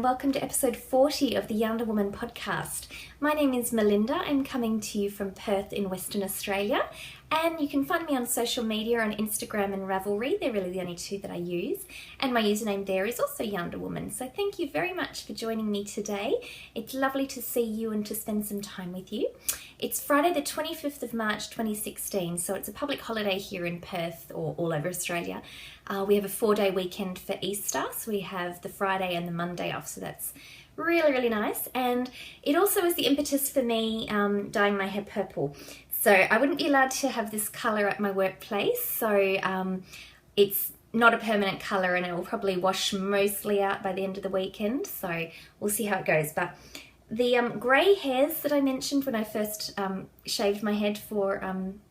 welcome to episode 40 of the YarnderWoman podcast. My name is Melinda. I'm coming to you from Perth in Western Australia, and you can find me on social media on Instagram and Ravelry. They're really the only two that I use, and my username there is also YarnderWoman. So thank you very much for joining me today. It's lovely to see you and to spend some time with you. It's Friday the 25th of March 2016, so it's a public holiday here in Perth or all over Australia. We have a 4-day weekend for Easter, so we have the Friday and the Monday off, so that's really nice. And it also is the impetus for me dyeing my hair purple. So I wouldn't be allowed to have this colour at my workplace, so it's not a permanent colour and it will probably wash mostly out by the end of the weekend, so we'll see how it goes. But the grey hairs that I mentioned when I first shaved my head for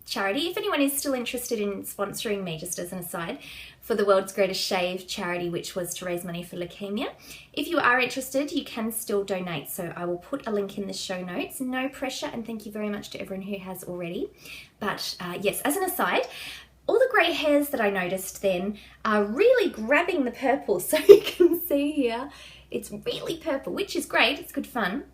charity, if anyone is still interested in sponsoring me, just as an aside, for the World's Greatest Shave charity, which was to raise money for leukemia. If you are interested, you can still donate, so I will put a link in the show notes. No pressure, and thank you very much to everyone who has already. But yes, as an aside, all the grey hairs that I noticed then are really grabbing the purple, so you can see here, it's really purple, which is great, it's good fun.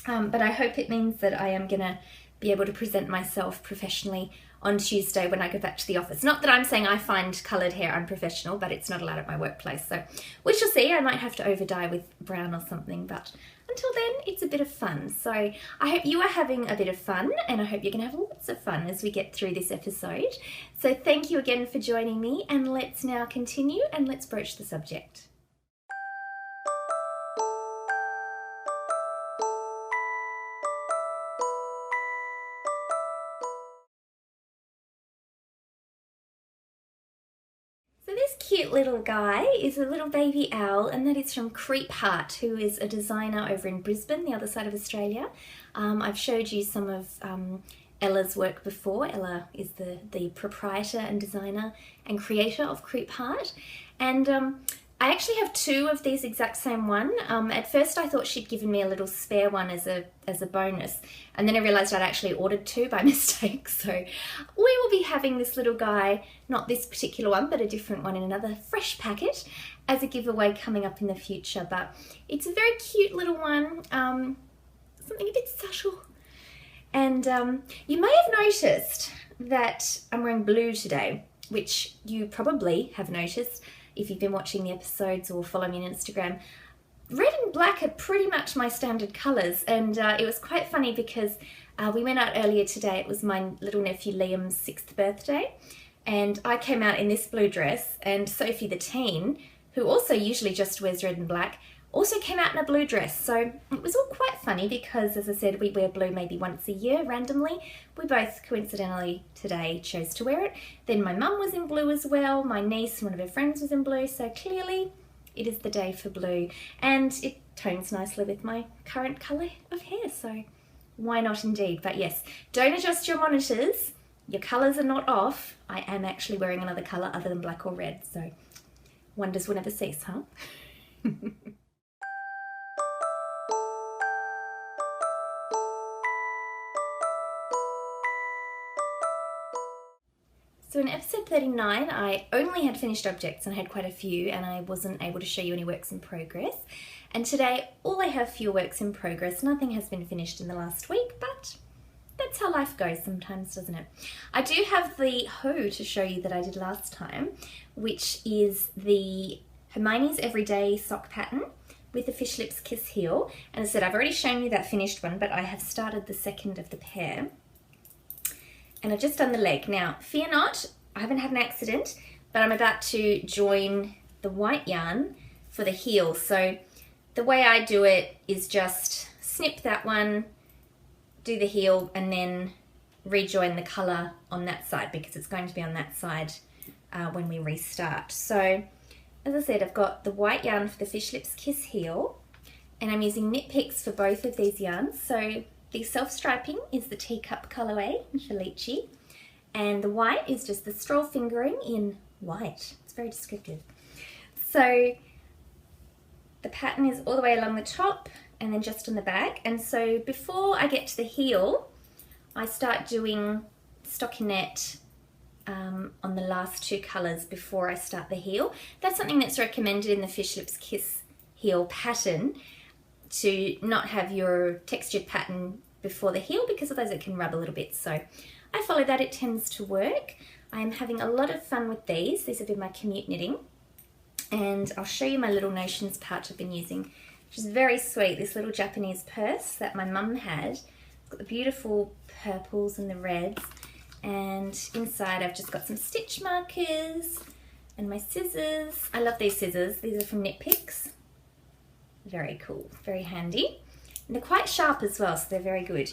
But I hope it means that I am gonna be able to present myself professionally on Tuesday when I go back to the office. Not that I'm saying I find coloured hair unprofessional, but it's not allowed at my workplace. So we shall see. I might have to over dye with brown or something, but until then, it's a bit of fun. So I hope you are having a bit of fun, and I hope you're gonna have lots of fun as we get through this episode. So thank you again for joining me, and let's now continue and let's broach the subject. Cute little guy is a little baby owl, and that is from Creep Heart, who is a designer over in Brisbane, the other side of Australia. I've showed you some of Ella's work before. Ella is the proprietor and designer and creator of Creep Heart, and I actually have two of these exact same one. At first I thought she'd given me a little spare one as a bonus, and then I realised I'd actually ordered two by mistake. So we will be having this little guy, not this particular one, but a different one in another fresh packet as a giveaway coming up in the future. But it's a very cute little one, something a bit subtle. And you may have noticed that I'm wearing blue today, which you probably have noticed if you've been watching the episodes or following me on Instagram. Red and black are pretty much my standard colours, and it was quite funny because we went out earlier today. It was my little nephew Liam's 6th birthday, and I came out in this blue dress, and Sophie the teen, who also usually just wears red and black, also came out in a blue dress. So it was all quite funny because, as I said, we wear blue maybe once a year randomly. We both coincidentally today chose to wear it. Then my mum was in blue as well. My niece and one of her friends was in blue. So clearly it is the day for blue, and it tones nicely with my current colour of hair. So why not indeed? But yes, don't adjust your monitors. Your colours are not off. I am actually wearing another colour other than black or red. So wonders will never cease, huh? So in episode 39, I only had finished objects, and I had quite a few, and I wasn't able to show you any works in progress. And today, all I have for your works in progress. Nothing has been finished in the last week, but that's how life goes sometimes, doesn't it? I do have the hoe to show you that I did last time, which is the Hermione's Everyday sock pattern with the Fish Lips Kiss heel. And as I said, I've already shown you that finished one, but I have started the second of the pair. And I've just done the leg. Now, fear not, I haven't had an accident, but I'm about to join the white yarn for the heel. So the way I do it is just snip that one, do the heel, and then rejoin the colour on that side, because it's going to be on that side when we restart. So as I said, I've got the white yarn for the Fish Lips Kiss heel, and I'm using knit picks for both of these yarns. So the self-striping is the teacup colourway for Lychee, and the white is just the straw fingering in white. It's very descriptive. So the pattern is all the way along the top and then just on the back. And so before I get to the heel, I start doing stockinette on the last two colours before I start the heel. That's something that's recommended in the Fish Lips Kiss heel pattern to not have your textured pattern before the heel, because otherwise it can rub a little bit. So I follow that, it tends to work. I'm having a lot of fun with these. These have been my commute knitting. And I'll show you my little notions pouch I've been using, which is very sweet. This little Japanese purse that my mum had. It's got the beautiful purples and the reds. And inside I've just got some stitch markers and my scissors. I love these scissors. These are from Knit Picks. Very cool, very handy. And they're quite sharp as well, so they're very good.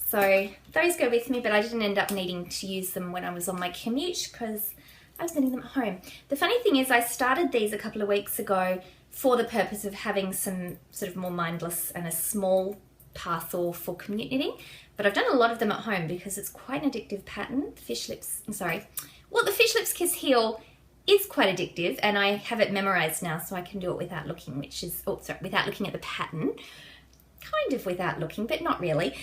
So those go with me, but I didn't end up needing to use them when I was on my commute because I was knitting them at home. The funny thing is I started these a couple of weeks ago for the purpose of having some sort of more mindless and a small parcel for commute knitting, but I've done a lot of them at home because it's quite an addictive pattern. The Fish Lips Kiss heel is quite addictive, and I have it memorized now, so I can do it without looking, without looking at the pattern. Kind of without looking, but not really,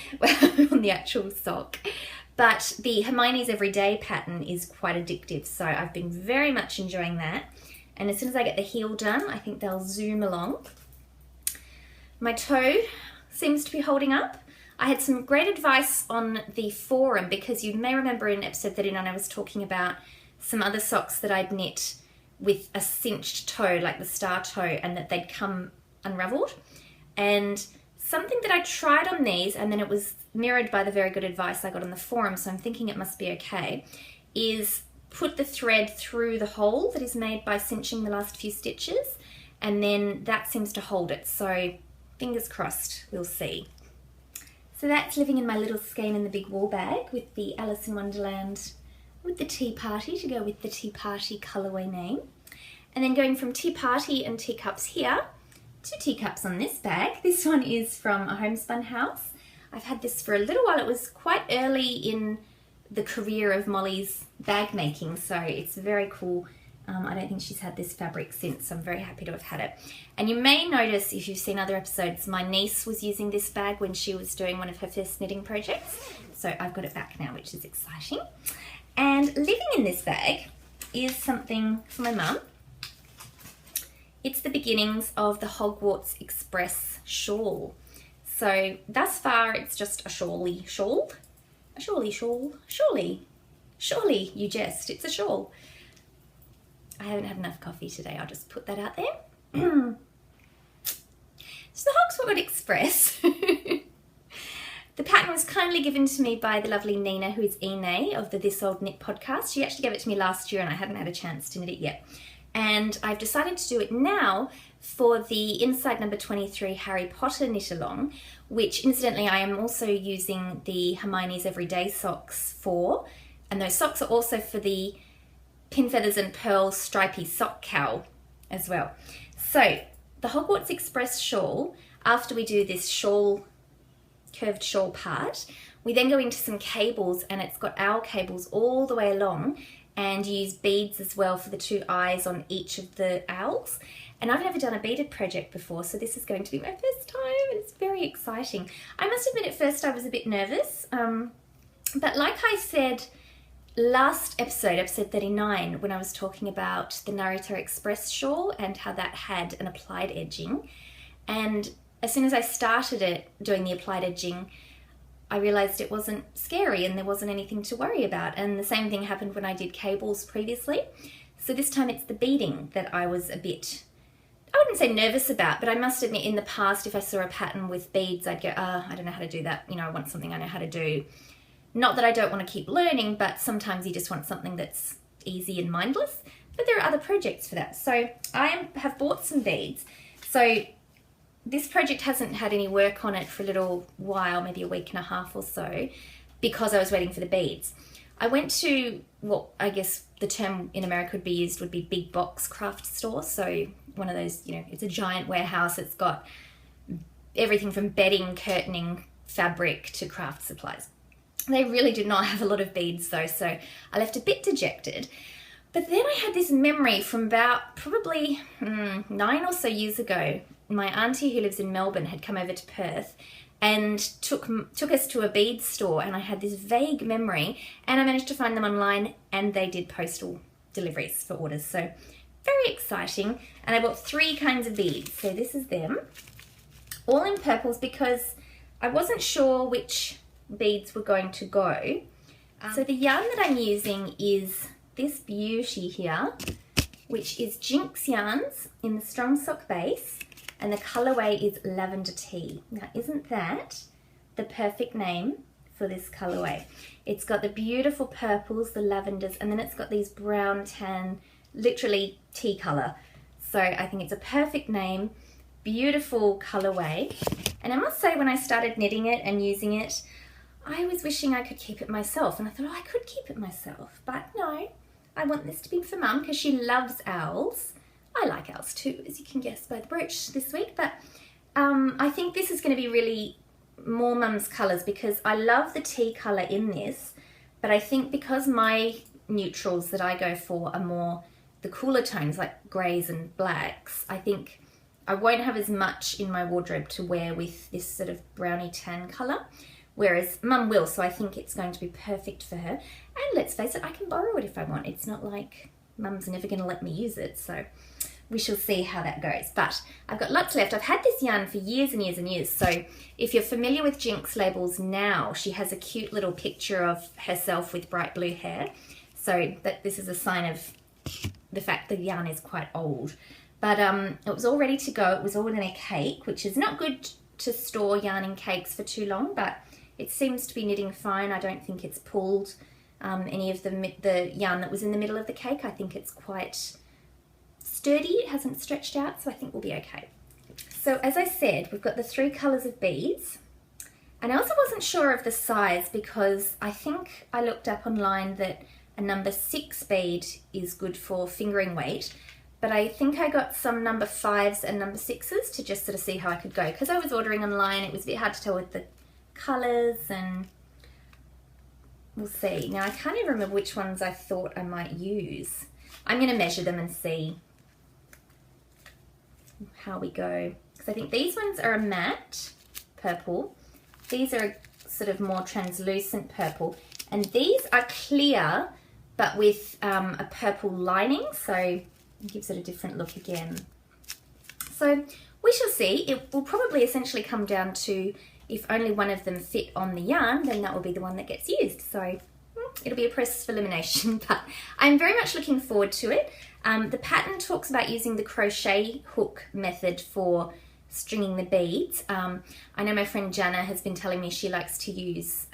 on the actual sock. But the Hermione's Everyday pattern is quite addictive, so I've been very much enjoying that. And as soon as I get the heel done, I think they'll zoom along. My toe seems to be holding up. I had some great advice on the forum, because you may remember in episode 39 I was talking about some other socks that I'd knit with a cinched toe, like the star toe, and that they'd come unraveled. And something that I tried on these, and then it was mirrored by the very good advice I got on the forum, so I'm thinking it must be okay, is put the thread through the hole that is made by cinching the last few stitches, and then that seems to hold it. So fingers crossed, we'll see. So that's living in my little skein in the big wool bag with the Alice in Wonderland with the Tea Party to go with the Tea Party colourway name. And then going from Tea Party and teacups here, 2 teacups on this bag. This one is from a homespun house. I've had this for a little while. It was quite early in the career of Molly's bag making, so it's very cool. I don't think she's had this fabric since, so I'm very happy to have had it. And you may notice, if you've seen other episodes, my niece was using this bag when she was doing one of her first knitting projects, so I've got it back now, which is exciting. And living in this bag is something for my mum. It's the beginnings of the Hogwarts Express shawl. So thus far it's just a shawly shawl. A shawly shawl. Surely you jest, it's a shawl. I haven't had enough coffee today, I'll just put that out there. So the Hogwarts Express. The pattern was kindly given to me by the lovely Nina, who is Ine of the This Old Knit podcast. She actually gave it to me last year and I hadn't had a chance to knit it yet. And I've decided to do it now for the Inside Number 23 Harry Potter knit along, which incidentally I am also using the Hermione's Everyday socks for, and those socks are also for the Pin Feathers and Pearl stripy sock cowl as well. So the Hogwarts Express shawl, after we do this shawl, curved shawl part, we then go into some cables, and it's got owl cables all the way along, and use beads as well for the 2 eyes on each of the owls. And I've never done a beaded project before, so this is going to be my first time. It's very exciting. I must admit at first I was a bit nervous, but like I said last episode, episode 39, when I was talking about the Naruto Express shawl and how that had an applied edging, and as soon as I started it, doing the applied edging, I realised it wasn't scary and there wasn't anything to worry about. And the same thing happened when I did cables previously. So this time it's the beading that I was a bit, I wouldn't say nervous about, but I must admit in the past, if I saw a pattern with beads, I'd go, I don't know how to do that. You know, I want something I know how to do. Not that I don't want to keep learning, but sometimes you just want something that's easy and mindless. But there are other projects for that. So I have bought some beads. So this project hasn't had any work on it for a little while, maybe a week and a half or so, because I was waiting for the beads. I went to what I guess the term in America would be big box craft store. So one of those, you know, it's a giant warehouse. It's got everything from bedding, curtaining, fabric to craft supplies. They really did not have a lot of beads though, so I left a bit dejected. But then I had this memory from about probably 9 or so years ago. My auntie who lives in Melbourne had come over to Perth and took us to a bead store, and I had this vague memory, and I managed to find them online, and they did postal deliveries for orders. So very exciting. And I bought 3 kinds of beads. So this is them, all in purples, because I wasn't sure which beads were going to go. So the yarn that I'm using is this beauty here, which is Jinx yarns in the Strong Sock base, and the colorway is Lavender Tea. Now, isn't that the perfect name for this colorway? It's got the beautiful purples, the lavenders, and then it's got these brown, tan, literally tea color. So I think it's a perfect name, beautiful colorway. And I must say, when I started knitting it and using it, I was wishing I could keep it myself. And I thought, oh, I could keep it myself. But no, I want this to be for Mum because she loves owls. I like owls too, as you can guess by the brooch this week. But I think this is going to be really more Mum's colours because I love the tea colour in this. But I think because my neutrals that I go for are more the cooler tones like greys and blacks, I think I won't have as much in my wardrobe to wear with this sort of browny tan colour. Whereas Mum will, so I think it's going to be perfect for her. And let's face it, I can borrow it if I want. It's not like Mum's never going to let me use it, so we shall see how that goes. But I've got lots left. I've had this yarn for years and years and years. So if you're familiar with Jinx labels now, she has a cute little picture of herself with bright blue hair. So that this is a sign of the fact the yarn is quite old. But it was all ready to go. It was all in a cake, which is not good to store yarn in cakes for too long, but it seems to be knitting fine. I don't think it's pulled any of the yarn that was in the middle of the cake. I think it's quite sturdy. It hasn't stretched out, so I think we'll be okay. So as I said, we've got the 3 colours of beads. And I also wasn't sure of the size because I think I looked up online that a number 6 bead is good for fingering weight. But I think I got some number 5s and number 6s to just sort of see how I could go. Because I was ordering online, it was a bit hard to tell with the colours, and we'll see. Now I can't even remember which ones I thought I might use. I'm going to measure them and see how we go. Because I think these ones are a matte purple. These are a sort of more translucent purple. And these are clear, but with a purple lining. So it gives it a different look again. So we shall see. It will probably essentially come down to if only one of them fit on the yarn, then that will be the one that gets used. So it'll be a process of elimination, but I'm very much looking forward to it. The pattern talks about using the crochet hook method for stringing the beads. I know my friend Jana has been telling me she likes to use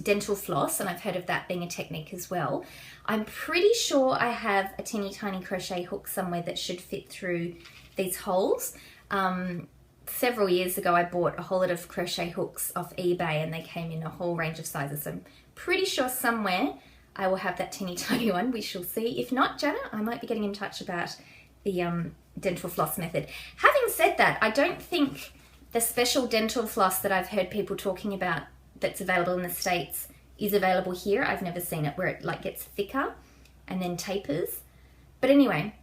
dental floss, and I've heard of that being a technique as well. I'm pretty sure I have a teeny tiny crochet hook somewhere that should fit through these holes. Several years ago I bought a whole lot of crochet hooks off eBay and they came in a whole range of sizes. So I'm pretty sure somewhere I will have that teeny tiny one. We shall see. If not, Jana, I might be getting in touch about the dental floss method. Having said that, I don't think the special dental floss that I've heard people talking about that's available in the States is available here. I've never seen it, where it like gets thicker and then tapers. But anyway,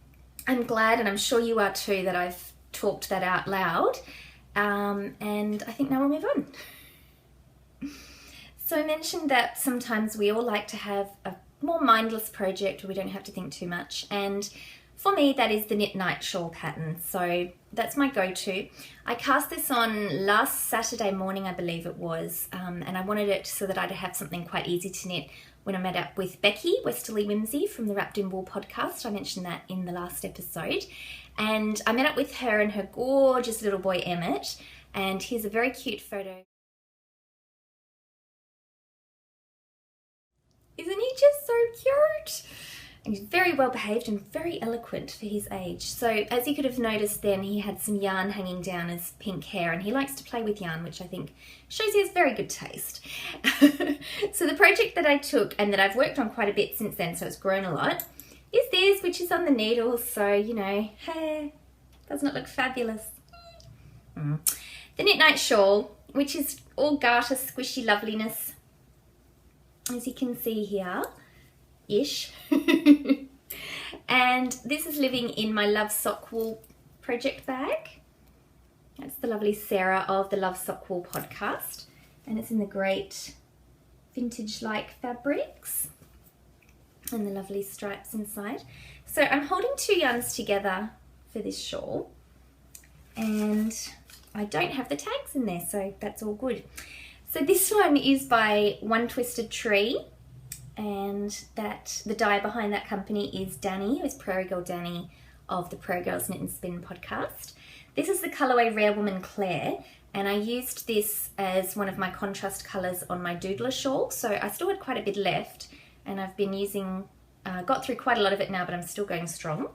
I'm glad, and I'm sure you are too, that I've talked that out loud, and I think now we'll move on. So I mentioned that sometimes we all like to have a more mindless project where we don't have to think too much, and for me that is the knit night shawl pattern. So that's my go-to. I cast this on last Saturday morning, I believe it was, and I wanted it so that I'd have something quite easy to knit when I met up with Becky Westerly Whimsy from the Wrapped in Wool podcast. I mentioned that in the last episode. And I met up with her and her gorgeous little boy Emmett, and here's a very cute photo. Isn't he just so cute? And he's very well behaved and very eloquent for his age. So as you could have noticed then, he had some yarn hanging down his pink hair, and he likes to play with yarn, which I think shows he has very good taste. So the project that I took, and that I've worked on quite a bit since then, so it's grown a lot, is this, which is on the needles. So, you know, hey, doesn't it look fabulous? The Knit Night Shawl, which is all garter squishy loveliness, as you can see here, ish. And this is living in my Love Sock Wool project bag. That's the lovely Sarah of the Love Sock Wool podcast, and it's in the great vintage-like fabrics. and the lovely stripes inside. So I'm holding 2 yarns together for this shawl, and I don't have the tags in there, so that's all good. So this one is by One Twisted Tree, and that the dye behind that company is Danny, who's Prairie Girl Danny of the Prairie Girls Knit and Spin podcast. This is the colourway Rare Woman Claire, and I used this as one of my contrast colours on my Doodler shawl, so I still had quite a bit left, and I've been using, got through quite a lot of it now, but I'm still going strong.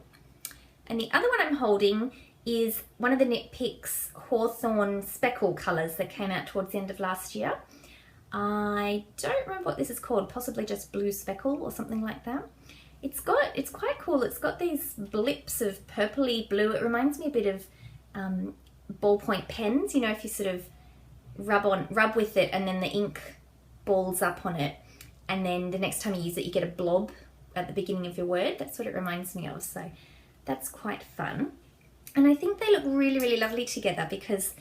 And the other one I'm holding is one of the Knit Picks Hawthorn Speckle colours that came out towards the end of last year. I don't remember what this is called, possibly just Blue Speckle or something like that. It's quite cool. It's got these blips of purpley blue. It reminds me a bit of ballpoint pens, you know, if you sort of rub with it and then the ink balls up on it, and then the next time you use it you get a blob at the beginning of your word. That's what it reminds me of, so that's quite fun. And I think they look really, really lovely together because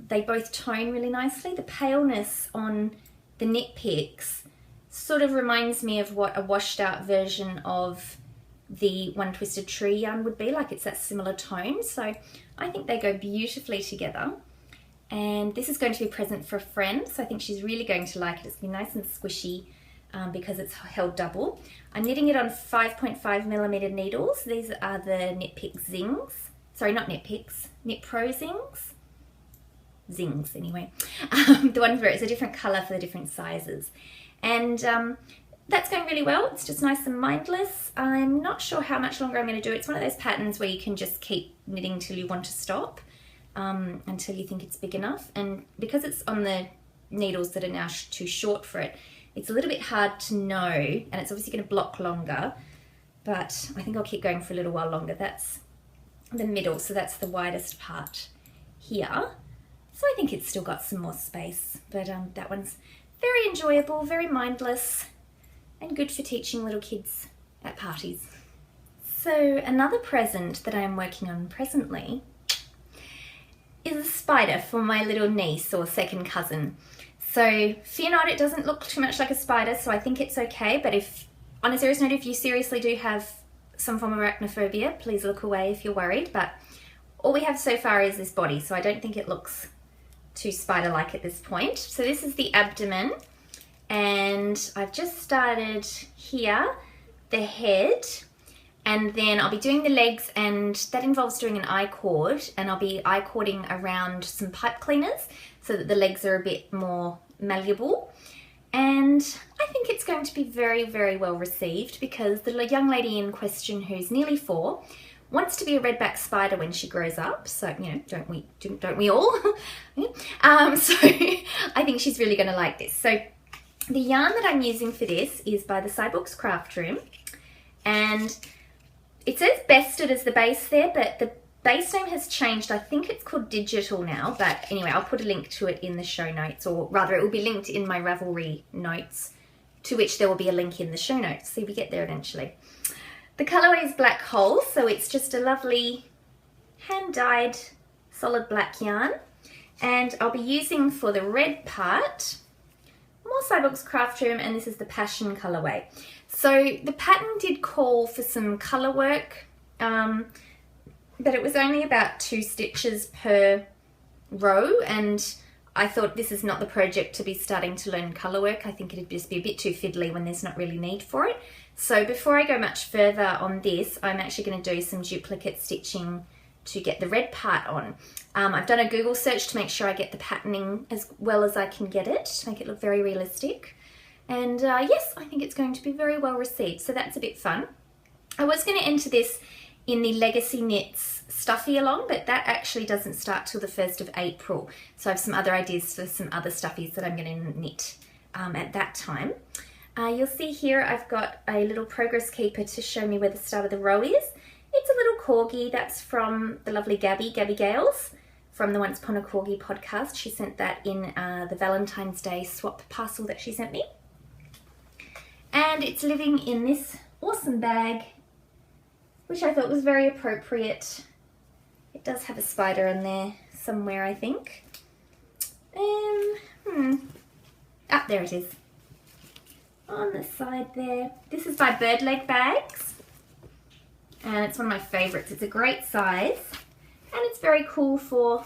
they both tone really nicely. The paleness on the Knit Picks sort of reminds me of what a washed out version of the One Twisted Tree yarn would be, like it's that similar tone. So I think they go beautifully together. And this is going to be a present for a friend, so I think she's really going to like it. It's going to be nice and squishy because it's held double. I'm knitting it on 5.5mm needles. These are the Knit Pick Zings. Sorry, not Knit Picks, Knit Pro Zings. Zings anyway. The ones where it's a different colour for the different sizes. And that's going really well. It's just nice and mindless. I'm not sure how much longer I'm going to do it. It's one of those patterns where you can just keep knitting till you want to stop, until you think it's big enough. And because it's on the needles that are now too short for it, it's a little bit hard to know, and it's obviously going to block longer, but I think I'll keep going for a little while longer. That's the middle, so that's the widest part here. So I think it's still got some more space, but that one's very enjoyable, very mindless, and good for teaching little kids at parties. So another present that I am working on presently is a spider for my little niece or second cousin. So fear not, it doesn't look too much like a spider, so I think it's okay, but if, on a serious note, if you seriously do have some form of arachnophobia, please look away if you're worried, but all we have so far is this body, so I don't think it looks too spider-like at this point. So this is the abdomen, and I've just started here, the head, and then I'll be doing the legs, and that involves doing an I-cord, and I'll be I-cording around some pipe cleaners so that the legs are a bit more malleable. And I think it's going to be very, very well received because the young lady in question, who's nearly 4, wants to be a redback spider when she grows up. So, you know, don't we all? So I think she's really going to like this. So the yarn that I'm using for this is by the Cyborgs Craft Room, and it says Bested as the base there, but the base name has changed. I think it's called Digital now, but anyway, I'll put a link to it in the show notes, or rather it will be linked in my Ravelry notes, to which there will be a link in the show notes, so we get there eventually. The colourway is Black Hole, so it's just a lovely hand-dyed solid black yarn, and I'll be using for the red part more Cyborgs Craft Room, and this is the Passion colourway. So the pattern did call for some colour work, but it was only about 2 stitches per row, and I thought this is not the project to be starting to learn colour work. I think it'd just be a bit too fiddly when there's not really need for it. So before I go much further on this, I'm actually going to do some duplicate stitching to get the red part on. I've done a Google search to make sure I get the patterning as well as I can get it, to make it look very realistic. And yes, I think it's going to be very well received, so that's a bit fun. I was going to enter this in the Legacy Knits Stuffy along, but that actually doesn't start till the 1st of April. So I have some other ideas for some other stuffies that I'm going to knit at that time. You'll see here I've got a little progress keeper to show me where the start of the row is. It's a little corgi. That's from the lovely Gabby Gales from the Once Upon a Corgi podcast. She sent that in the Valentine's Day swap parcel that she sent me. And it's living in this awesome bag, which I thought was very appropriate. It does have a spider in there somewhere, I think. Ah, there it is. on the side there. This is by Bird Leg Bags, and it's one of my favorites. It's a great size, and it's very cool for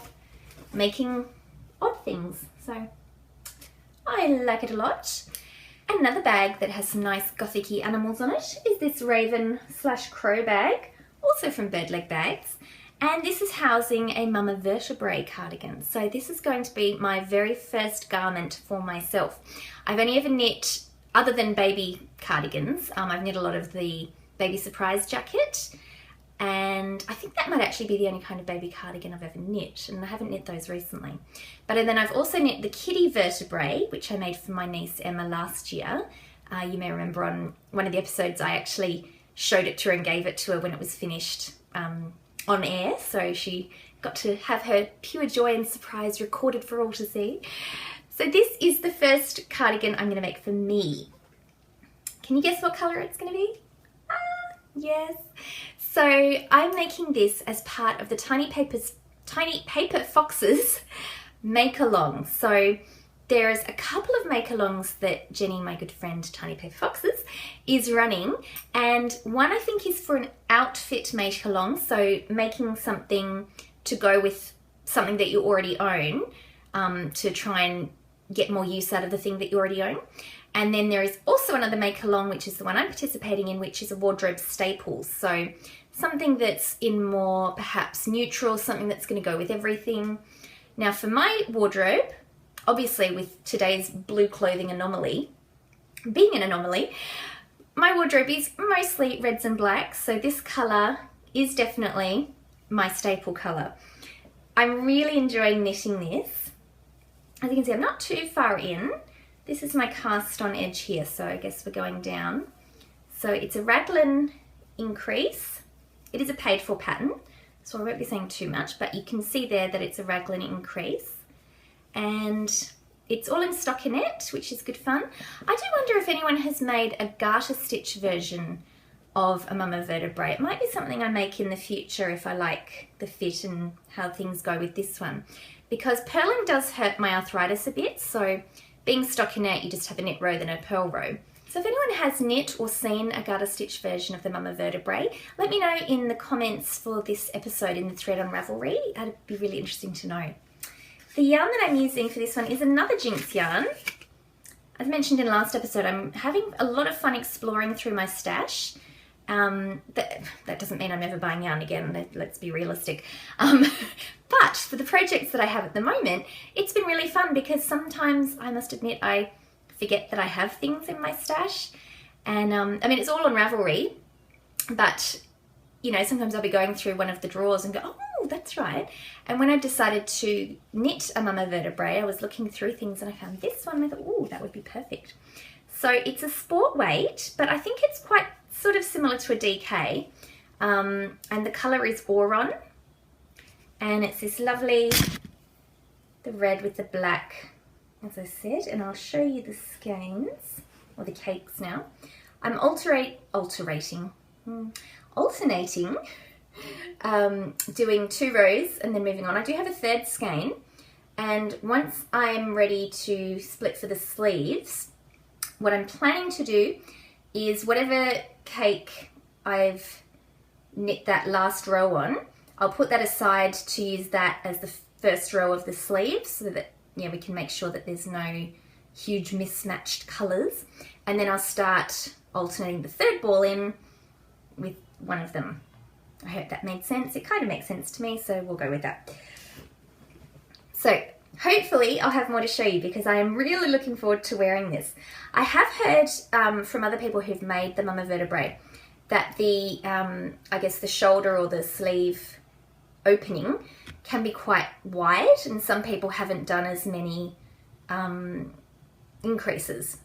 making odd things, so I like it a lot. Another bag that has some nice gothic-y animals on it is this raven/crow bag, also from Bird Leg Bags, and this is housing a mama vertebrae cardigan. So this is going to be my very first garment for myself. I've only ever knit, other than baby cardigans, I've knit a lot of the baby surprise jacket, and I think that might actually be the only kind of baby cardigan I've ever knit, and I haven't knit those recently. But then I've also knit the kitty vertebrae, which I made for my niece Emma last year. You may remember on one of the episodes I actually showed it to her and gave it to her when it was finished on air, so she got to have her pure joy and surprise recorded for all to see. So this is the first cardigan I'm going to make for me. Can you guess what colour it's going to be? Yes. So I'm making this as part of the Tiny Paper Foxes make-along. So there's a couple of make-alongs that Jenny, my good friend Tiny Paper Foxes, is running, and one I think is for an outfit make-along, so making something to go with something that you already own, to try and get more use out of the thing that you already own. And then there is also another make-along, which is the one I'm participating in, which is a wardrobe staples. So something that's in more perhaps neutral, something that's going to go with everything. Now for my wardrobe, obviously with today's blue clothing anomaly, being an anomaly, my wardrobe is mostly reds and blacks. So this colour is definitely my staple colour. I'm really enjoying knitting this. As you can see, I'm not too far in. This is my cast on edge here, so I guess we're going down. So it's a raglan increase. It is a paid for pattern, so I won't be saying too much, but you can see there that it's a raglan increase. And it's all in stockinette, which is good fun. I do wonder if anyone has made a garter stitch version of a mama vertebrae. It might be something I make in the future if I like the fit and how things go with this one. Because purling does hurt my arthritis a bit, so being stockinette, you just have a knit row then a purl row. So if anyone has knit or seen a garter stitch version of the mama vertebrae, let me know in the comments for this episode in the thread on Ravelry. That'd be really interesting to know. The yarn that I'm using for this one is another Jinx yarn. As mentioned in the last episode, I'm having a lot of fun exploring through my stash. That doesn't mean I'm ever buying yarn again, let's be realistic. But for the projects that I have at the moment, it's been really fun because sometimes, I must admit, I forget that I have things in my stash. And I mean, it's all on Ravelry, but you know, sometimes I'll be going through one of the drawers and go, oh, that's right. And when I decided to knit a mama vertebrae, I was looking through things and I found this one and I thought, oh, that would be perfect. So it's a sport weight, but I think it's quite sort of similar to a DK. And the colour is Auron. And it's this lovely, the red with the black, as I said, and I'll show you the skeins, or the cakes now. I'm alternating, doing 2 rows and then moving on. I do have a 3rd skein, and once I'm ready to split for the sleeves, what I'm planning to do is whatever cake I've knit that last row on, I'll put that aside to use that as the first row of the sleeves so that we can make sure that there's no huge mismatched colours. And then I'll start alternating the 3rd ball in with one of them. I hope that made sense. It kind of makes sense to me, so we'll go with that. So hopefully I'll have more to show you because I am really looking forward to wearing this. I have heard from other people who've made the mama vertebrae that the, I guess the shoulder or the sleeve opening can be quite wide, and some people haven't done as many increases.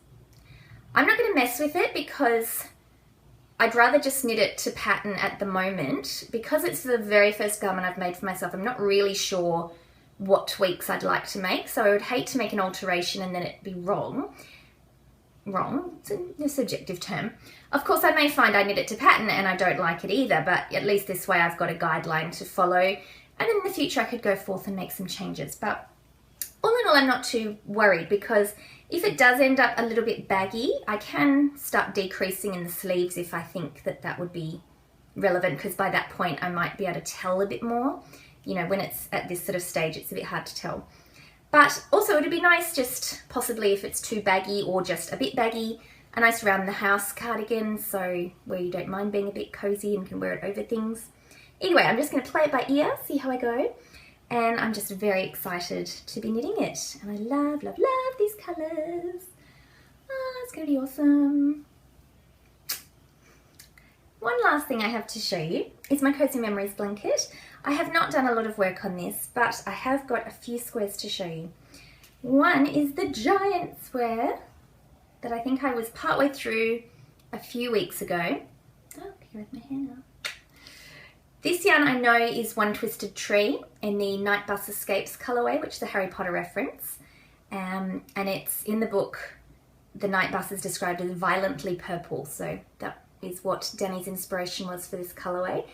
I'm not going to mess with it because I'd rather just knit it to pattern at the moment. Because it's the very first garment I've made for myself, I'm not really sure what tweaks I'd like to make, so I would hate to make an alteration and then it be wrong. It's a subjective term. Of course, I may find I knit it to pattern and I don't like it either, but at least this way I've got a guideline to follow, and then in the future I could go forth and make some changes. But all in in all, I'm not too worried, because if it does end up a little bit baggy, I can start decreasing in the sleeves if I think that that would be relevant, because by that point I might be able to tell a bit more. You know, when it's at this sort of stage, it's a bit hard to tell. But also it'd be nice, just possibly if it's too baggy or just a bit baggy, a nice round the house cardigan, so where you don't mind being a bit cozy and can wear it over things. Anyway, I'm just going to play it by ear, see how I go. And I'm just very excited to be knitting it. And I love, love, love these colours. Oh, it's going to be awesome. One last thing I have to show you is my Cozy Memories blanket. I have not done a lot of work on this, but I have got a few squares to show you. One is the giant square that I think I was partway through a few weeks ago. Oh, here with my hair now. This yarn I know is One Twisted Tree in the Night Bus Escapes colourway, which is a Harry Potter reference. And it's in the book, the Night Bus is described as violently purple. So that is what Danny's inspiration was for this colourway.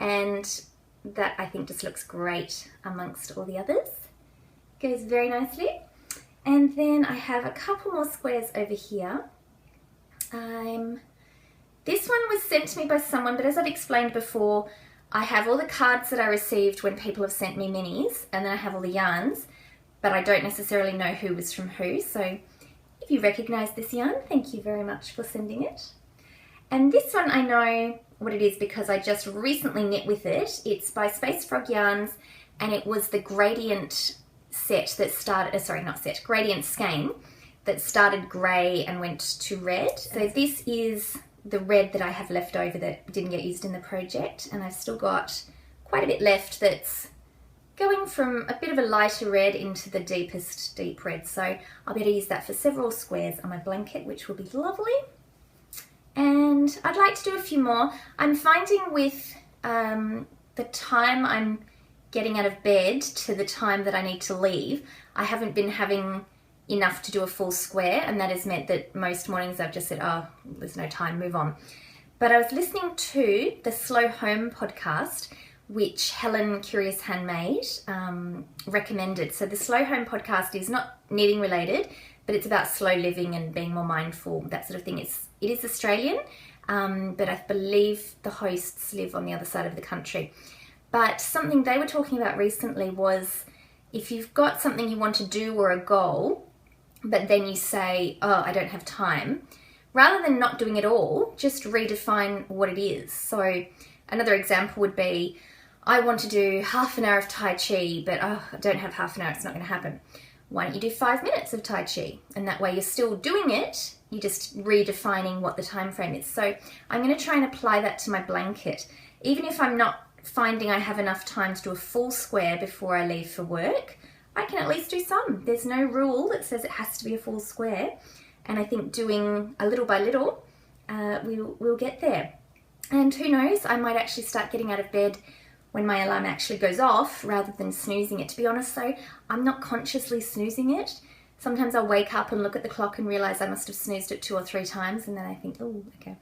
And that I think just looks great amongst all the others. Goes very nicely. And then I have a couple more squares over here. This one was sent to me by someone, but as I've explained before, I have all the cards that I received when people have sent me minis, and then I have all the yarns, but I don't necessarily know who was from who. So if you recognise this yarn, thank you very much for sending it. And this one I know what it is because I just recently knit with it. It's by Space Frog Yarns, and it was the gradient set that started, gradient skein that started grey and went to red. So this is the red that I have left over that didn't get used in the project, and I've still got quite a bit left that's going from a bit of a lighter red into the deepest deep red. So I'll be able to use that for several squares on my blanket, which will be lovely. And I'd like to do a few more. I'm finding with the time I'm getting out of bed to the time that I need to leave, I haven't been having enough to do a full square, and that has meant that most mornings I've just said, oh, there's no time, move on. But I was listening to the Slow Home podcast, which Helen Curious Handmade recommended. So the Slow Home podcast is not knitting related, but it's about slow living and being more mindful, that sort of thing. It is Australian, but I believe the hosts live on the other side of the country. But something they were talking about recently was, if you've got something you want to do or a goal, but then you say, oh, I don't have time, rather than not doing it all, just redefine what it is. So another example would be, I want to do half an hour of Tai Chi, but oh, I don't have half an hour, it's not going to happen. Why don't you do 5 minutes of Tai Chi? And that way you're still doing it, you're just redefining what the time frame is. So I'm going to try and apply that to my blanket. Even if I'm not finding I have enough time to do a full square before I leave for work, I can at least do some. There's no rule that says it has to be a full square. And I think doing a little by little, we'll get there. And who knows, I might actually start getting out of bed when my alarm actually goes off rather than snoozing it. To be honest though, I'm not consciously snoozing it. Sometimes I'll wake up and look at the clock and realise I must have snoozed it 2 or 3 times, and then I think, oh, okay,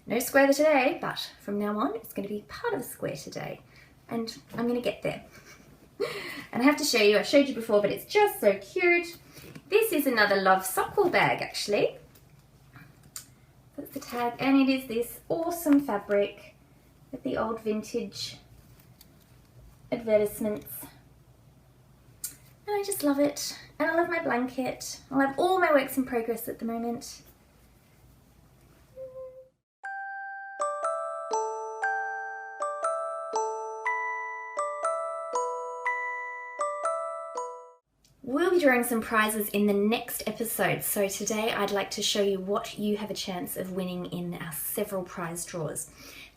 no square today, but from now on it's going to be part of a square today. And I'm going to get there. And I have to show you, I showed you before, but it's just so cute. This is another Love Sockwool bag actually. That's the tag, and it is this awesome fabric with the old vintage advertisements. And I just love it. And I love my blanket. I love all my works in progress at the moment. We'll be drawing some prizes in the next episode, so today I'd like to show you what you have a chance of winning in our several prize draws.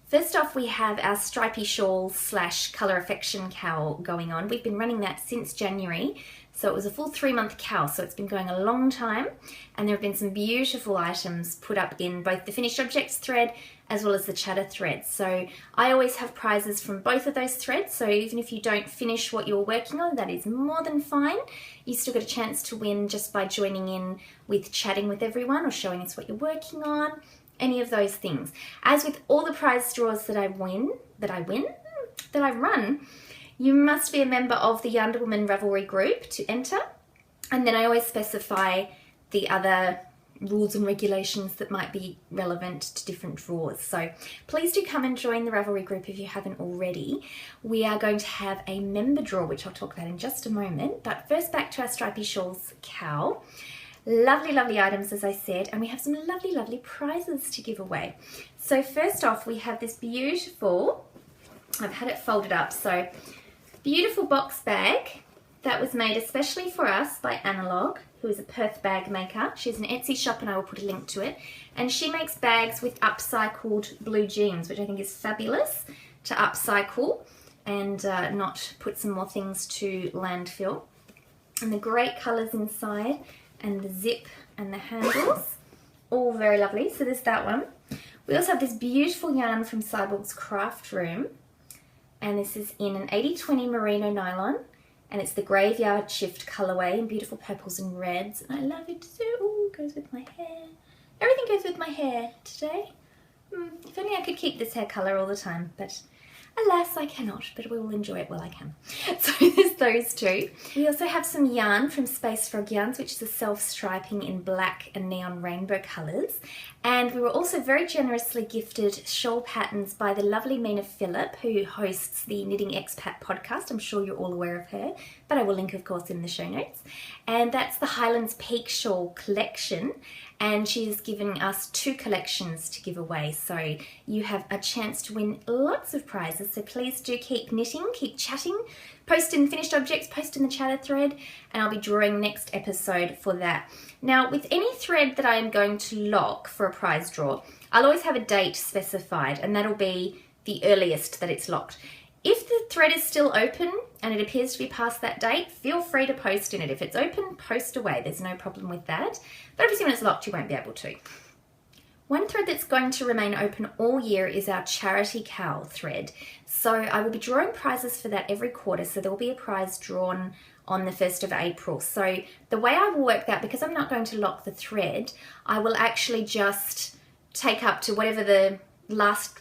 First off, we have our stripy shawl / colour affection cowl going on. We've been running that since January, so it was a full 3-month cowl, so it's been going a long time, and there have been some beautiful items put up in both the finished objects thread as well as the chatter thread. So I always have prizes from both of those threads, so even if you don't finish what you're working on, that is more than fine. You still get a chance to win just by joining in with chatting with everyone or showing us what you're working on, any of those things. As with all the prize draws that I run, you must be a member of the YarnderWoman Ravelry group to enter. And then I always specify the other rules and regulations that might be relevant to different drawers. So please do come and join the Ravelry group if you haven't already. We are going to have a member draw, which I'll talk about in just a moment. But first, back to our Stripy Shawls cowl. Lovely, lovely items, as I said, and we have some lovely, lovely prizes to give away. So first off, we have this beautiful, I've had it folded up, so beautiful box bag that was made especially for us by Analog, who is a Perth bag maker. She's an Etsy shop and I will put a link to it. And she makes bags with upcycled blue jeans, which I think is fabulous to upcycle and not put some more things to landfill. And the great colours inside and the zip and the handles, all very lovely. So there's that one. We also have this beautiful yarn from Cyborg's Craft Room. And this is in an 80/20 merino nylon. And it's the Graveyard Shift colourway in beautiful purples and reds. And I love it so. Ooh, goes with my hair. Everything goes with my hair today. If only I could keep this hair colour all the time, but alas, I cannot, but we will enjoy it while I can. So there's those two. We also have some yarn from Space Frog Yarns, which is a self-striping in black and neon rainbow colours. And we were also very generously gifted shawl patterns by the lovely Mina Phillip, who hosts the Knitting Expat podcast. I'm sure you're all aware of her, but I will link, of course, in the show notes. And that's the Highlands Peak Shawl collection. And she's giving us 2 collections to give away. So you have a chance to win lots of prizes. So please do keep knitting, keep chatting, post in finished objects, post in the chatter thread, and I'll be drawing next episode for that. Now, with any thread that I am going to lock for a prize draw, I'll always have a date specified, and that'll be the earliest that it's locked. If the thread is still open and it appears to be past that date, feel free to post in it. If it's open, post away. There's no problem with that. But obviously when it's locked, you won't be able to. One thread that's going to remain open all year is our charity cowl thread. So I will be drawing prizes for that every quarter. So there will be a prize drawn on the 1st of April. So the way I will work that, because I'm not going to lock the thread, I will actually just take up to whatever the last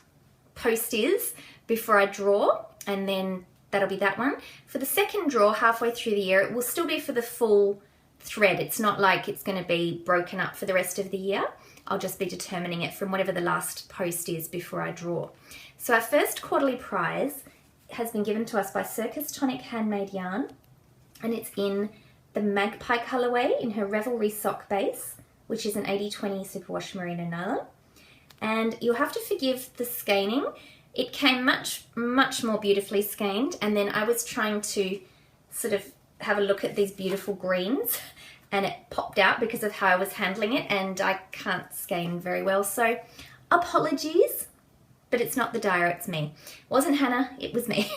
post is before I draw, and then that'll be that one. For the second draw, halfway through the year, it will still be for the full thread. It's not like it's going to be broken up for the rest of the year. I'll just be determining it from whatever the last post is before I draw. So our first quarterly prize has been given to us by Circus Tonic Handmade Yarn, and it's in the Magpie colourway in her Revelry sock base, which is an 80/20 superwash merino nylon. And you'll have to forgive the skeining. It came much, much more beautifully skeined, and then I was trying to sort of have a look at these beautiful greens, and it popped out because of how I was handling it, and I can't skein very well, so apologies, but it's not the dyer, it's me. It wasn't Hannah, it was me.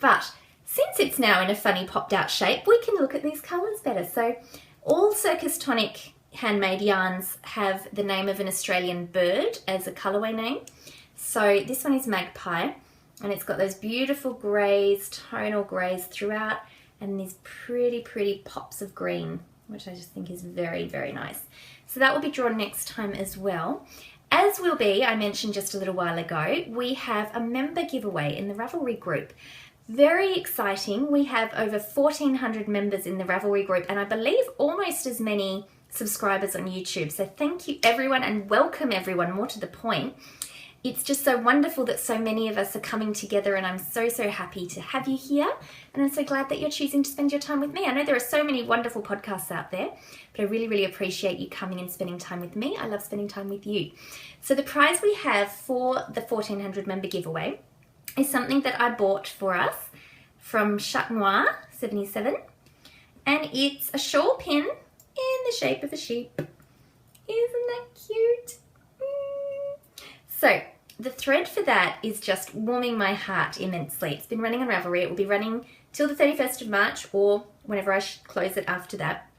But since it's now in a funny popped out shape, we can look at these colours better. So all Circus Tonic handmade yarns have the name of an Australian bird as a colourway name. So this one is Magpie, and it's got those beautiful greys, tonal greys throughout, and these pretty, pretty pops of green, which I just think is very, very nice. So that will be drawn next time as well. As will be, I mentioned just a little while ago, we have a member giveaway in the Ravelry group. Very exciting. We have over 1,400 members in the Ravelry group, and I believe almost as many subscribers on YouTube. So thank you everyone, and welcome everyone, more to the point. It's just so wonderful that so many of us are coming together, and I'm so, so happy to have you here. And I'm so glad that you're choosing to spend your time with me. I know there are so many wonderful podcasts out there, but I really, really appreciate you coming and spending time with me. I love spending time with you. So the prize we have for the 1,400 member giveaway is something that I bought for us from Chat Noir 77. And it's a shawl pin in the shape of a sheep. Isn't that cute? So the thread for that is just warming my heart immensely. It's been running on Ravelry. It will be running till the 31st of March or whenever I close it after that.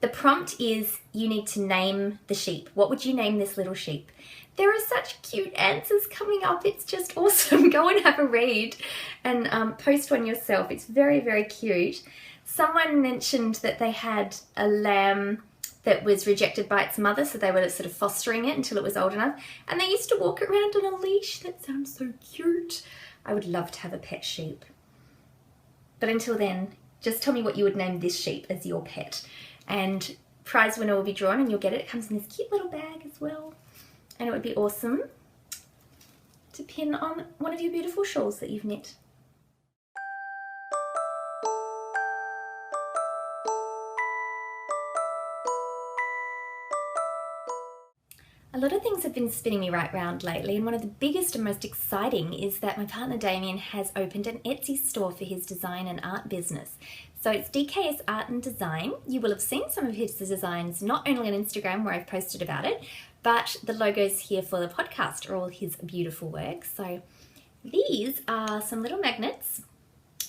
The prompt is you need to name the sheep. What would you name this little sheep? There are such cute answers coming up. It's just awesome. Go and have a read and post one yourself. It's very, very cute. Someone mentioned that they had a lamb that was rejected by its mother, so they were sort of fostering it until it was old enough, and they used to walk around on a leash. That sounds so cute. I would love to have a pet sheep. But until then, just tell me what you would name this sheep as your pet. And prize winner will be drawn and you'll get it. It comes in this cute little bag as well. And it would be awesome to pin on one of your beautiful shawls that you've knit. A lot of things have been spinning me right round lately, and one of the biggest and most exciting is that my partner Damien has opened an Etsy store for his design and art business. So it's DKS Art and Design. You will have seen some of his designs not only on Instagram where I've posted about it, but the logos here for the podcast are all his beautiful work. So these are some little magnets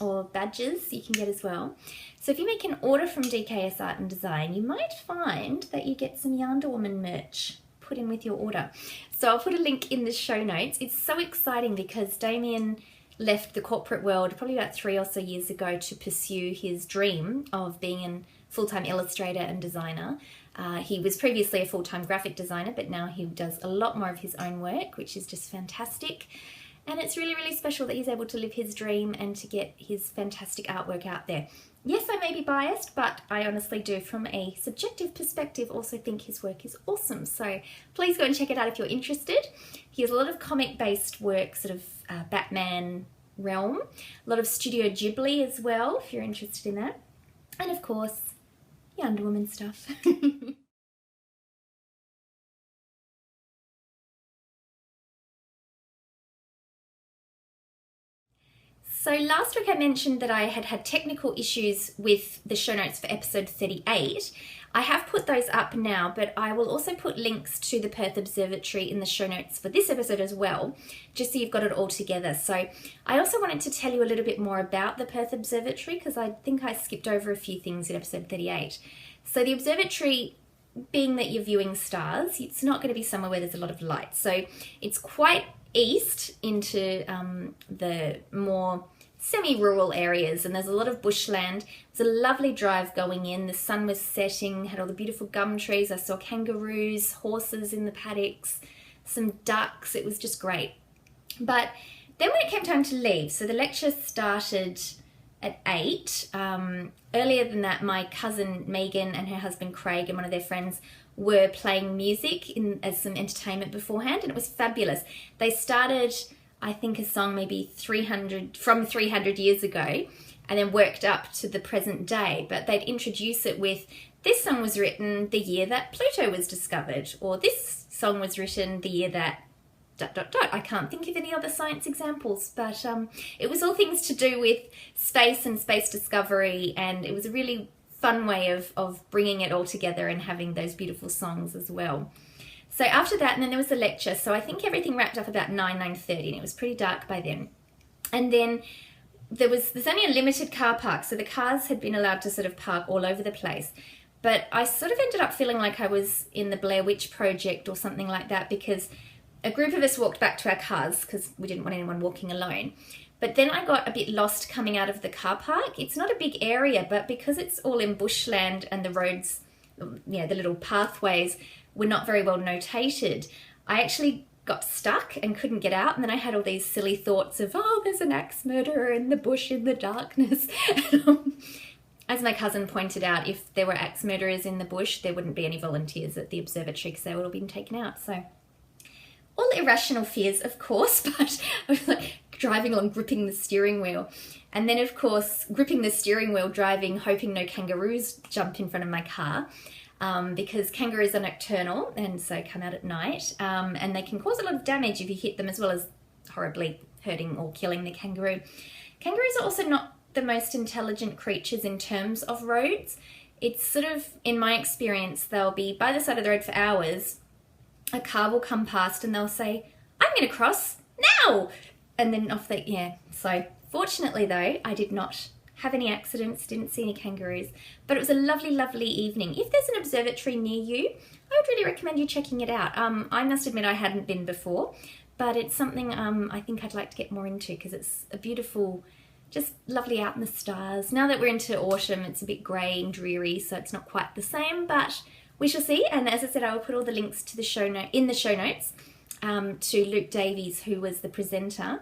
or badges you can get as well. So if you make an order from DKS Art and Design, you might find that you get some YarnderWoman merch put in with your order. So I'll put a link in the show notes. It's so exciting because Damien left the corporate world probably about 3 or so years ago to pursue his dream of being a full-time illustrator and designer. He was previously a full-time graphic designer, but now he does a lot more of his own work, which is just fantastic. And it's really, really special that he's able to live his dream and to get his fantastic artwork out there. Yes, I may be biased, but I honestly do, from a subjective perspective, also think his work is awesome. So please go and check it out if you're interested. He has a lot of comic-based work, sort of Batman realm, a lot of Studio Ghibli as well, if you're interested in that. And of course, YarnderWoman stuff. So last week I mentioned that I had had technical issues with the show notes for episode 38. I have put those up now, but I will also put links to the Perth Observatory in the show notes for this episode as well, just so you've got it all together. So I also wanted to tell you a little bit more about the Perth Observatory because I think I skipped over a few things in episode 38. So the observatory, being that you're viewing stars, it's not going to be somewhere where there's a lot of light. So it's quite east into the more semi-rural areas, and there's a lot of bushland. It was a lovely drive going in. The sun was setting, had all the beautiful gum trees. I saw kangaroos, horses in the paddocks, some ducks. It was just great. But then when it came time to leave, so the lecture started at 8. Earlier than that, my cousin Megan and her husband Craig and one of their friends were playing music as some entertainment beforehand, and it was fabulous. They started, I think, a song maybe 300 years ago and then worked up to the present day, but they'd introduce it with, this song was written the year that Pluto was discovered, or this song was written the year that ... I can't think of any other science examples, but it was all things to do with space and space discovery, and it was a really fun way of bringing it all together and having those beautiful songs as well. So after that, and then there was the lecture, so I think everything wrapped up about 9:30, and it was pretty dark by then. And then there's only a limited car park, so the cars had been allowed to sort of park all over the place. But I sort of ended up feeling like I was in the Blair Witch Project or something like that, because a group of us walked back to our cars because we didn't want anyone walking alone. But then I got a bit lost coming out of the car park. It's not a big area, but because it's all in bushland and the roads, the little pathways were not very well notated, I actually got stuck and couldn't get out. And then I had all these silly thoughts of, oh, there's an axe murderer in the bush in the darkness. As my cousin pointed out, if there were axe murderers in the bush, there wouldn't be any volunteers at the observatory because they would all been taken out. So all irrational fears, of course, but I was like driving along, gripping the steering wheel. And then, of course, gripping the steering wheel, driving, hoping no kangaroos jump in front of my car, because kangaroos are nocturnal and so come out at night, and they can cause a lot of damage if you hit them, as well as horribly hurting or killing the kangaroo. Kangaroos are also not the most intelligent creatures in terms of roads. It's sort of, in my experience, they'll be by the side of the road for hours. A car will come past and they'll say, I'm going to cross now. And then off they, So fortunately though, I did not have any accidents, didn't see any kangaroos, but it was a lovely, lovely evening. If there's an observatory near you, I would really recommend you checking it out. I must admit I hadn't been before, but it's something I think I'd like to get more into because it's a beautiful, just lovely out in the stars. Now that we're into autumn, it's a bit grey and dreary, so it's not quite the same, but we shall see. And as I said, I will put all the links to the show notes to Luke Davies, who was the presenter.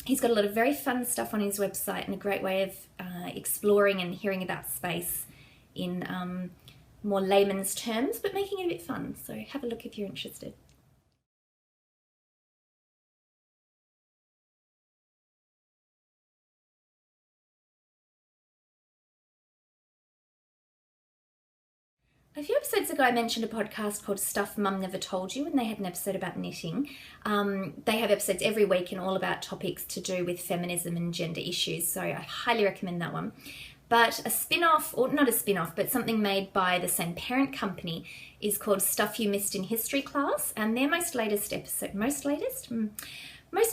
He's got a lot of very fun stuff on his website and a great way of exploring and hearing about space in more layman's terms, but making it a bit fun. So have a look if you're interested. A few episodes ago I mentioned a podcast called Stuff Mum Never Told You, and they had an episode about knitting. They have episodes every week and all about topics to do with feminism and gender issues, so I highly recommend that one. But a spin-off, or not a spin-off, but something made by the same parent company is called Stuff You Missed in History Class, and their most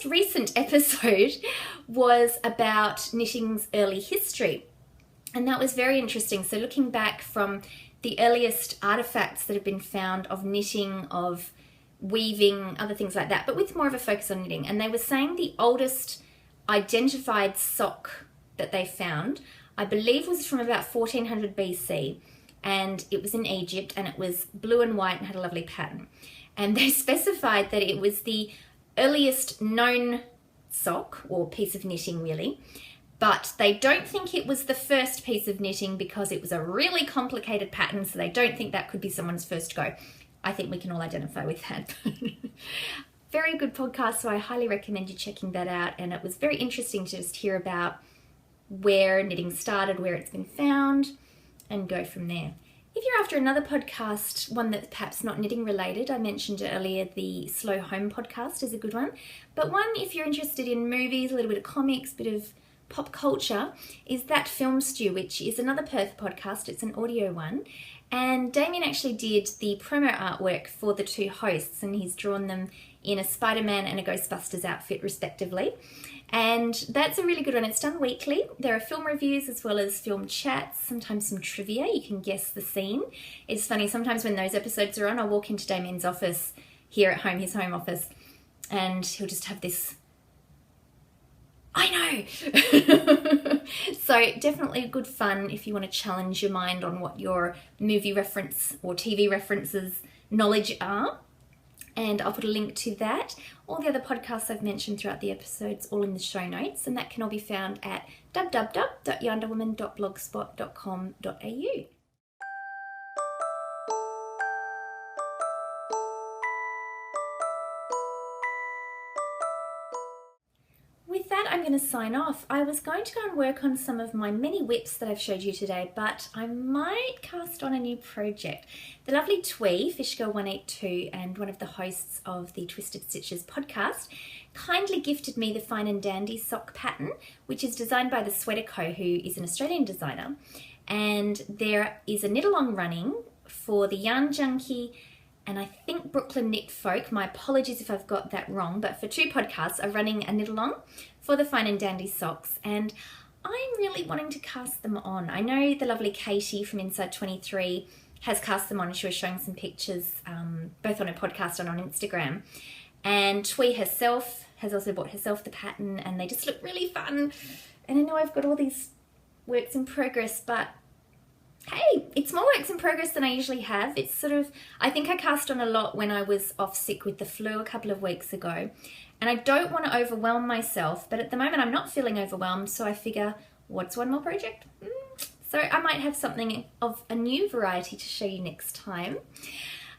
recent episode was about knitting's early history. And that was very interesting. So looking back from the earliest artifacts that have been found of knitting, of weaving, other things like that, but with more of a focus on knitting. And they were saying the oldest identified sock that they found, I believe, was from about 1400 BC. And it was in Egypt, and it was blue and white and had a lovely pattern. And they specified that it was the earliest known sock, or piece of knitting really, but they don't think it was the first piece of knitting because it was a really complicated pattern, so they don't think that could be someone's first go. I think we can all identify with that. Very good podcast, so I highly recommend you checking that out, and it was very interesting to just hear about where knitting started, where it's been found, and go from there. If you're after another podcast, one that's perhaps not knitting related, I mentioned earlier the Slow Home podcast is a good one, but one if you're interested in movies, a little bit of comics, a bit of pop culture, is That Film Stew, which is another Perth podcast. It's an audio one, and Damien actually did the promo artwork for the two hosts, and he's drawn them in a Spider-Man and a Ghostbusters outfit respectively, and that's a really good one. It's done weekly. There are film reviews as well as film chats, sometimes some trivia. You can guess the scene. It's funny, sometimes when those episodes are on, I'll walk into Damien's office here at home, his home office, and he'll just have this, I know! So definitely good fun if you want to challenge your mind on what your movie reference or TV references knowledge are. And I'll put a link to that. All the other podcasts I've mentioned throughout the episodes, all in the show notes, and that can all be found at www.yarnderwoman.blogspot.com.au. With that, I'm going to sign off. I was going to go and work on some of my many WIPs that I've showed you today, but I might cast on a new project. The lovely Twee, Fishgirl182, and one of the hosts of the Twisted Stitches podcast, kindly gifted me the Fine and Dandy sock pattern, which is designed by the Sweater Co, who is an Australian designer. And there is a knit-along running for the Yarn Junkie and I think Brooklyn Knit Folk. My apologies if I've got that wrong, but for two podcasts are running a knit along for the Fine and Dandy socks, and I'm really wanting to cast them on. I know the lovely Katie from Inside 23 has cast them on. She was showing some pictures both on her podcast and on Instagram, and Twee herself has also bought herself the pattern, and they just look really fun. And I know I've got all these works in progress, but hey, it's more works in progress than I usually have. It's sort of, I think I cast on a lot when I was off sick with the flu a couple of weeks ago, and I don't want to overwhelm myself, but at the moment I'm not feeling overwhelmed, so I figure, what's one more project? So I might have something of a new variety to show you next time.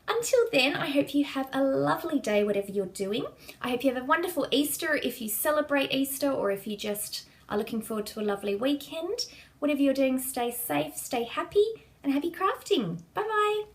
Until then, I hope you have a lovely day, whatever you're doing. I hope you have a wonderful Easter if you celebrate Easter, or if you just are looking forward to a lovely weekend. Whatever you're doing, stay safe, stay happy, and happy crafting. Bye-bye.